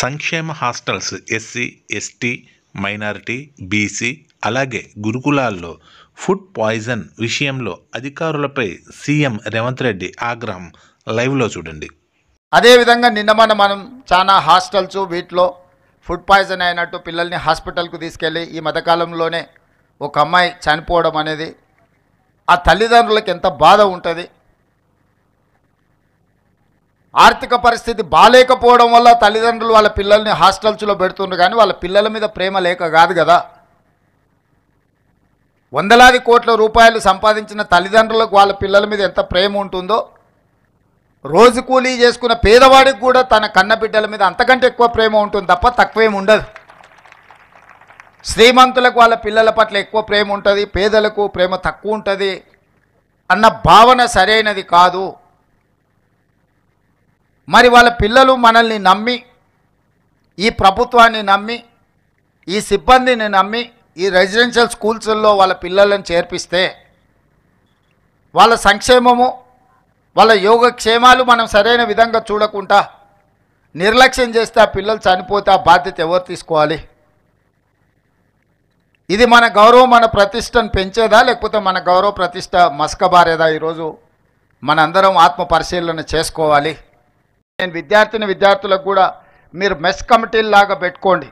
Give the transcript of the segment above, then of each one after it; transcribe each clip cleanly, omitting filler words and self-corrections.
సంక్షేమ hostels SC, ST, minority, BC అలాగే గురుకులాల్లో ఫుడ్ పాయిజన్ విషయంలో అధికారులపై సీఎం రేవంత్ రెడ్డి ఆగ్రహం లైవ్లో చూడండి. అదేవిధంగా నిన్న మనం చాలా హాస్టల్స్ వీటిలో ఫుడ్ పాయిజన్ అయినట్టు పిల్లల్ని హాస్పిటల్కు తీసుకెళ్ళి ఈ మధ్యకాలంలోనే ఒక అమ్మాయి చనిపోవడం అనేది ఆ తల్లిదండ్రులకు ఎంత బాధ ఉంటుంది. ఆర్థిక పరిస్థితి బాలేకపోవడం వల్ల తల్లిదండ్రులు వాళ్ళ పిల్లల్ని హాస్టల్స్లో పెడుతుండ్రు, కానీ వాళ్ళ పిల్లల మీద ప్రేమ లేక కాదు కదా. వందలాది కోట్ల రూపాయలు సంపాదించిన తల్లిదండ్రులకు వాళ్ళ పిల్లల మీద ఎంత ప్రేమ ఉంటుందో, రోజు కూలీ చేసుకున్న పేదవాడికి కూడా తన కన్నబిడ్డల మీద అంతకంటే ఎక్కువ ప్రేమ ఉంటుంది తప్ప తక్కువేం ఉండదు. శ్రీమంతులకు వాళ్ళ పిల్లల పట్ల ఎక్కువ ప్రేమ ఉంటుంది, పేదలకు ప్రేమ తక్కువ ఉంటుంది అన్న భావన సరైనది కాదు. మరి వాళ్ళ పిల్లలు మనల్ని నమ్మి, ఈ ప్రభుత్వాన్ని నమ్మి, ఈ సిబ్బందిని నమ్మి ఈ రెసిడెన్షియల్ స్కూల్స్లో వాళ్ళ పిల్లలను చేర్పిస్తే వాళ్ళ సంక్షేమము, వాళ్ళ యోగక్షేమాలు మనం సరైన విధంగా చూడకుండా నిర్లక్ష్యం చేస్తే ఆ పిల్లలు చనిపోతే ఆ బాధ్యత ఎవరు తీసుకోవాలి? ఇది మన గౌరవం, మన ప్రతిష్టను పెంచేదా లేకపోతే మన గౌరవ ప్రతిష్ట మసకబారేదా? ఈరోజు మనందరం ఆత్మ పరిశీలన చేసుకోవాలి. నేను విద్యార్థులకు కూడా మీరు మెస్ కమిటీలాగా పెట్టుకోండి.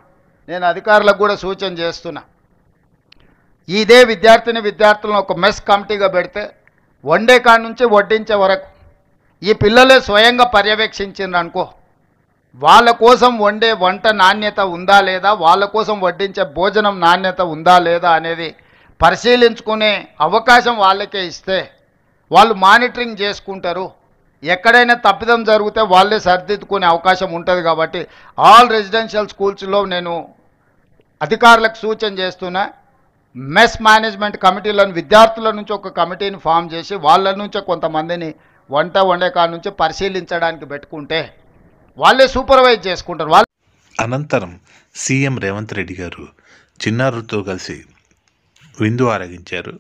నేను అధికారులకు కూడా సూచన చేస్తున్నా. ఇదే విద్యార్థులను ఒక మెస్ కమిటీగా పెడితే వండే కాడి నుంచి వడ్డించే వరకు ఈ పిల్లలే స్వయంగా పర్యవేక్షించిండ్రు అనుకో, వాళ్ళ కోసం వండే వంట నాణ్యత ఉందా లేదా, వాళ్ళ కోసం వడ్డించే భోజనం నాణ్యత ఉందా లేదా అనేది పరిశీలించుకునే అవకాశం వాళ్ళకే ఇస్తే వాళ్ళు మానిటరింగ్ చేసుకుంటారు. ఎక్కడైనా తప్పిదం జరిగితే వాళ్ళే సరిదిద్దుకునే అవకాశం ఉంటుంది. కాబట్టి ఆల్ రెసిడెన్షియల్ స్కూల్స్లో నేను అధికారులకు సూచన చేస్తున్నా, మెస్ మేనేజ్మెంట్ కమిటీలను విద్యార్థుల నుంచి ఒక కమిటీని ఫామ్ చేసి వాళ్ళ నుంచే కొంతమందిని వంట వండే కాడి నుంచి పరిశీలించడానికి పెట్టుకుంటే వాళ్ళే సూపర్వైజ్ చేసుకుంటారు. అనంతరం సీఎం రేవంత్ రెడ్డి గారు చిన్నారులతో కలిసి విందు ఆరగించారు.